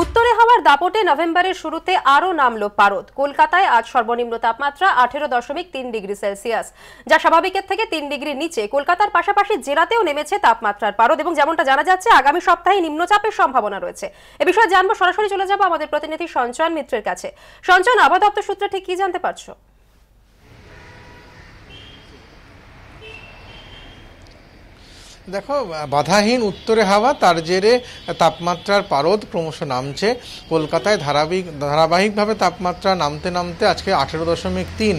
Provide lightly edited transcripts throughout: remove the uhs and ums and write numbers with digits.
উত্তরে হাওয়ার দাপটে নভেম্বরের শুরুতে আরও নামল পারদ। কলকাতায় আজ সর্বনিম্ন তাপমাত্রা 18.3 ডিগ্রি সেলসিয়াস, যা স্বাভাবিকের থেকে 3 ডিগ্রি নিচে। কলকাতার পাশাপাশি জেলাতেও নেমেছে তাপমাত্রার পারদ এবং যেমনটা জানা যাচ্ছে আগামী সপ্তাহে নিম্নচাপের সম্ভাবনা রয়েছে। এ বিষয়ে জানবো, সরাসরি চলে যাব আমাদের প্রতিনিধি সঞ্চয়ন মিত্রের কাছে। সঞ্চয়ন, আবহাওয়া দপ্তর সূত্রে ঠিক কি জানতে পারছো? দেখো, বাধাহীন উত্তরে হাওয়া, তার জেরে তাপমাত্রার পারদ ক্রমশ নামছে। কলকাতায় ধারাবাহিকভাবে তাপমাত্রা নামতে নামতে আজকে 18.3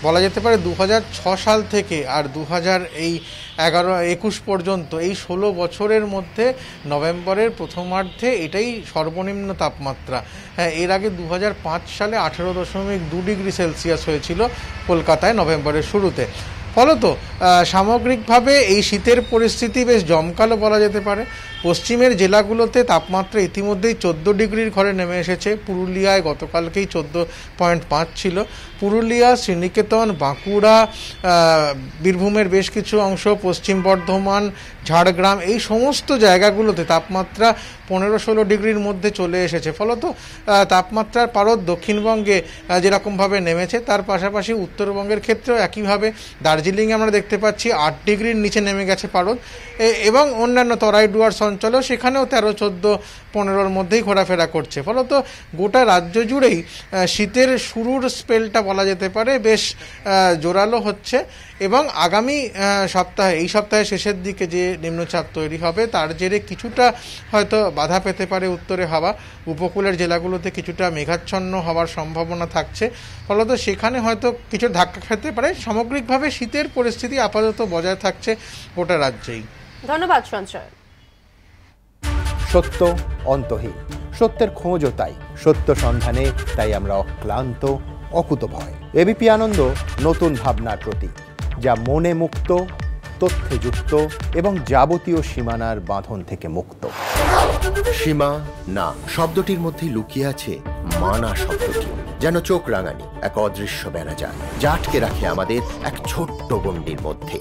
বলা যেতে পারে 2006 সাল থেকে আর 2021 পর্যন্ত এই 16 বছরের মধ্যে নভেম্বরের প্রথমার্ধে এটাই সর্বনিম্ন তাপমাত্রা। হ্যাঁ, এর আগে 2005 সালে 18.2 ডিগ্রি সেলসিয়াস হয়েছিল কলকাতায় নভেম্বরের শুরুতে। ফলত সামগ্রিকভাবে এই শীতের পরিস্থিতি বেশ জমকালো বলা যেতে পারে। পশ্চিমের জেলাগুলোতে তাপমাত্রা ইতিমধ্যেই 14 ডিগ্রির ঘরে নেমে এসেছে। পুরুলিয়ায় গতকালকেই 14.5 ছিল। পুরুলিয়া, শ্রীনিকেতন, বাঁকুড়া, বীরভূমের বেশ কিছু অংশ, পশ্চিম বর্ধমান, ঝাড়গ্রাম, এই সমস্ত জায়গাগুলোতে তাপমাত্রা 15-16 ডিগ্রির মধ্যে চলে এসেছে। ফলত তাপমাত্রার পারদ দক্ষিণবঙ্গে যেরকমভাবে নেমেছে, তার পাশাপাশি উত্তরবঙ্গের ক্ষেত্রেও একইভাবে দার্জিলিংয়ে আমরা দেখতে পাচ্ছি 8 ডিগ্রির নিচে নেমে গেছে পারদ, এবং অন্যান্য তরাই ডুয়ার্স অঞ্চলেও সেখানেও 13, 14, 15-র মধ্যেই ঘোরাফেরা করছে। ফলত গোটা রাজ্য জুড়েই শীতের শুরুর স্পেলটা বলা যেতে পারে বেশ জোরালো হচ্ছে। এবং আগামী সপ্তাহে, এই সপ্তাহের শেষের দিকে যে নিম্নচাপ তৈরি হবে তার জেরে কিছুটা হয়তো বাধা পেতে পারে উত্তরে হাওয়া। উপকূলের জেলাগুলোতে কিছুটা মেঘাচ্ছন্ন হওয়ার সম্ভাবনা থাকছে। ফলত সেখানে হয়তো কিছু ধাক্কা খেতে পারে। সামগ্রিকভাবে শীতের পরিস্থিতি আপাতত বজায় থাকছে গোটা রাজ্যেই। ধন্যবাদ সঞ্চয়। সত্য অন্তহীন, সত্যের খোঁজও তাই, সত্য সন্ধানে তাই আমরা অক্লান্ত, অকুতভয়। এবিপি আনন্দ নতুন ভাবনার প্রতীক, যা মনে মুক্ত, তথ্যে যুক্ত এবং যাবতীয় সীমানার বাঁধন থেকে মুক্ত। সীমা না শব্দটির মধ্যে লুকিয়ে আছে মানা শব্দটি, যেন চোখ রাঙানি এক অদৃশ্য বেড়াজাল, যা আটকে রাখে আমাদের এক ছোট্ট গণ্ডির মধ্যে।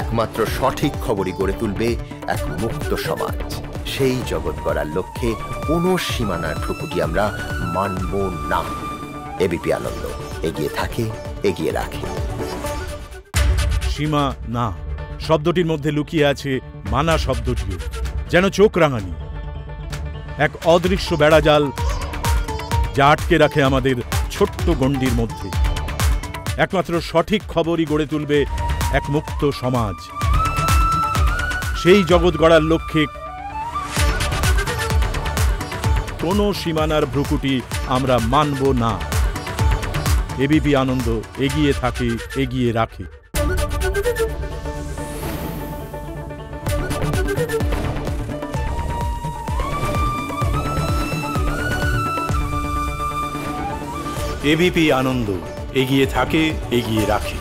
একমাত্র সঠিক খবরই গড়ে তুলবে এক মুক্ত সমাজ। সেই জগৎ গড়ার লক্ষ্যে কোনো সীমানার ঠুকুটি আমরা মানব না। এবিপি আনন্দ এগিয়ে থাকে, এগিয়ে রাখে। সীমা না শব্দটির মধ্যে লুকিয়ে আছে মানা শব্দটিও, যেন চোখ রাঙানি এক অদৃশ্য বেড়াজাল, যা আটকে রাখে আমাদের ছোট্ট গণ্ডির মধ্যে। একমাত্র সঠিক খবরই গড়ে তুলবে এক মুক্ত সমাজ। সেই জগৎ গড়ার লক্ষ্যে কোনো সীমানার ভ্রুকুটি আমরা মানব না। এবিপি আনন্দ এগিয়ে থাকে, এগিয়ে রাখে। এবিপি আনন্দ এগিয়ে থাকে, এগিয়ে রাখে।